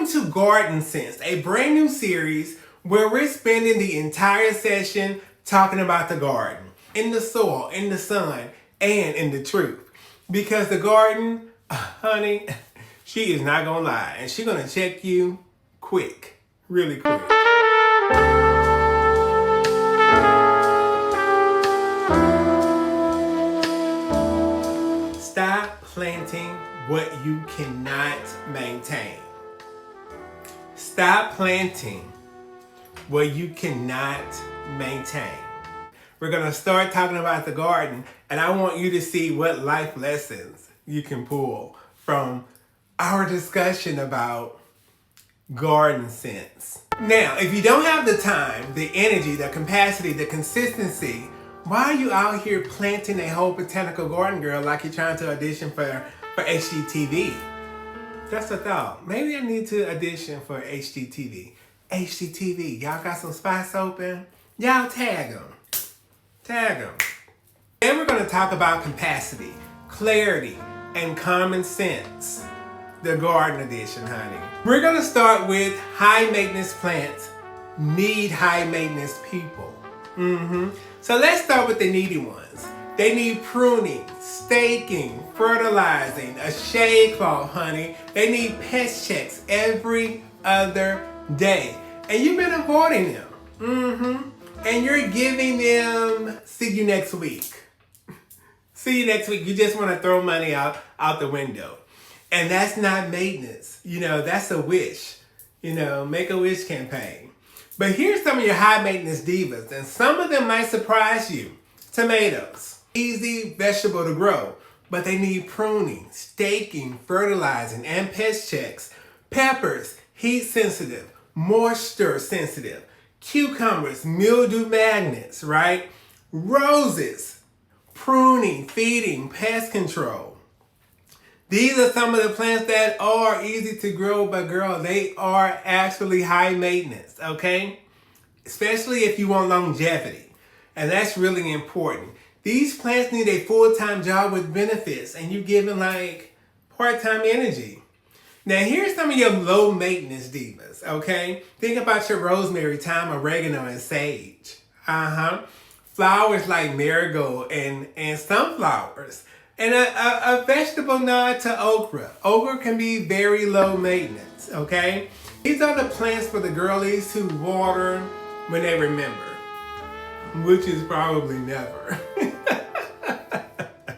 Welcome to Garden Sense, a brand new series where we're spending the entire session talking about the garden, in the soil, in the sun, and in the truth. Because the garden, honey, she is not gonna lie, and she's gonna check you quick, really quick. Stop planting what you cannot maintain. Stop planting what you cannot maintain. We're going to start talking about the garden, and I want you to see what life lessons you can pull from our discussion about garden sense. Now, if you don't have the time, the energy, the capacity, the consistency, why are you out here planting a whole botanical garden, girl, like you're trying to audition for HGTV? That's a thought. Maybe I need to audition for HGTV. HGTV, y'all got some spots open? Y'all tag them. Tag them. Then we're going to talk about capacity, clarity, and common sense. The garden edition, honey. We're going to start with high maintenance plants need high maintenance people. So let's start with the needy ones. They need pruning, staking, fertilizing, a shade cloth, honey. They need pest checks every other day. And you've been avoiding them. And you're giving them, see you next week. See you next week. You just want to throw money out the window. And that's not maintenance. You know, that's a wish. You know, make a wish campaign. But here's some of your high maintenance divas, and some of them might surprise you. Tomatoes. Easy vegetable to grow, but they need pruning, staking, fertilizing, and pest checks. Peppers, heat sensitive, moisture sensitive. Cucumbers, mildew magnets, right? Roses, pruning, feeding, pest control. These are some of the plants that are easy to grow, but girl, they are actually high maintenance, okay? Especially if you want longevity. And that's really important. These plants need a full-time job with benefits, and you're giving like part-time energy. Now here's some of your low maintenance divas, okay? Think about your rosemary, thyme, oregano, and sage. Flowers like marigold and sunflowers. And a vegetable nod to okra. Okra can be very low maintenance, okay? These are the plants for the girlies who water when they remember, which is probably never.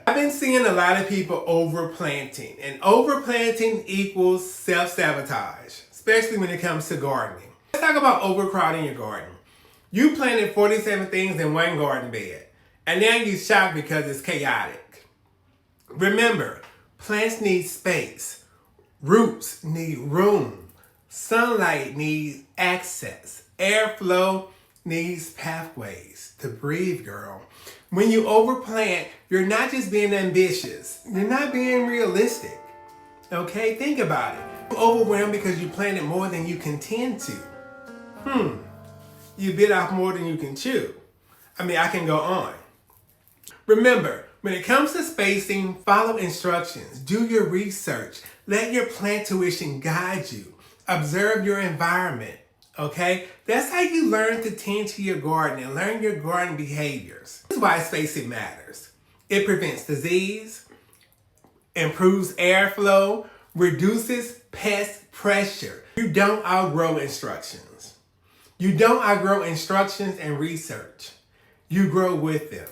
I've been seeing a lot of people overplanting, and overplanting equals self-sabotage, especially when it comes to gardening. Let's talk about overcrowding your garden. You planted 47 things in one garden bed, and now you're shocked because it's chaotic. Remember, plants need space. Roots need room. Sunlight needs access. Airflow needs pathways to breathe, girl. When you overplant, you're not just being ambitious. You're not being realistic. Okay, think about it. You're overwhelmed because you planted more than you can tend to. You bit off more than you can chew. I mean, I can go on. Remember, when it comes to spacing, follow instructions. Do your research. Let your Plantuition guide you. Observe your environment. Okay? That's how you learn to tend to your garden and learn your garden behaviors. This is why spacing matters. It prevents disease, improves airflow, reduces pest pressure. You don't outgrow instructions. You don't outgrow instructions and research. You grow with them.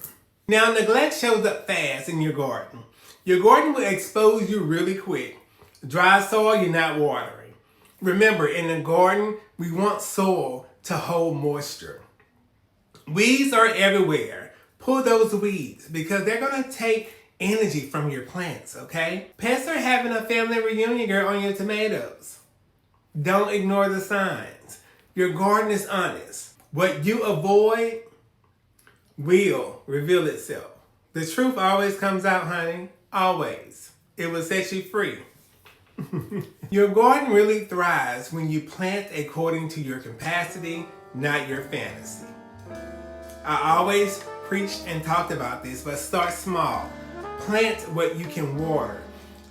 Now, neglect shows up fast in your garden. Your garden will expose you really quick. Dry soil, you're not watering. Remember, in the garden, we want soil to hold moisture. Weeds are everywhere. Pull those weeds because they're going to take energy from your plants, okay? Pests are having a family reunion, girl, on your tomatoes. Don't ignore the signs. Your garden is honest. What you avoid will reveal itself. The truth always comes out, honey. Always. It will set you free. Your garden really thrives when you plant according to your capacity, not your fantasy. I always preached and talked about this, but start small. Plant what you can water.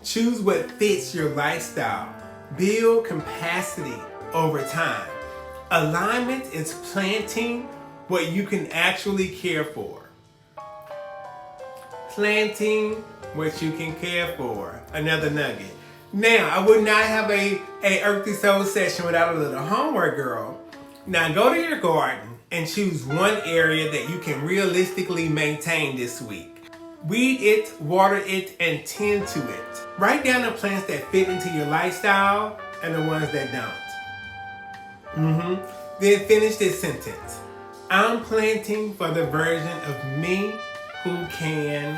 Choose what fits your lifestyle. build capacity over time. Alignment is planting what you can actually care for. Planting what you can care for. Another nugget. Now, I would not have a Earthy Soul session without a little homework, girl. Now, go to your garden and choose one area that you can realistically maintain this week. Weed it, water it, and tend to it. Write down the plants that fit into your lifestyle and the ones that don't. Then finish this sentence. I'm planting for the version of me who can...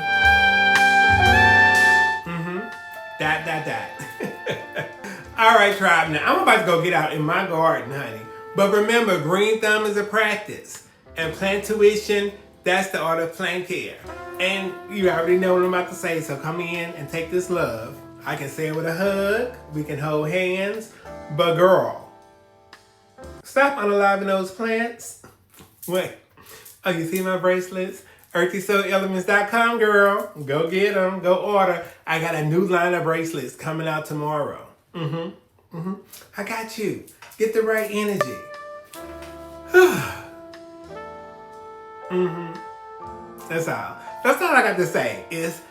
All right, tribe. Now, I'm about to go get out in my garden, honey. But remember, green thumb is a practice. And Plantuition, that's the art of plant care. And you already know what I'm about to say, so come in and take this love. I can say it with a hug. We can hold hands. But girl, stop unaliving those plants. Wait. Oh, you see my bracelets? EarthySoulElements.com, girl. Go get them. Go order. I got a new line of bracelets coming out tomorrow. I got you. Get the right energy. That's all. That's all I got to say is...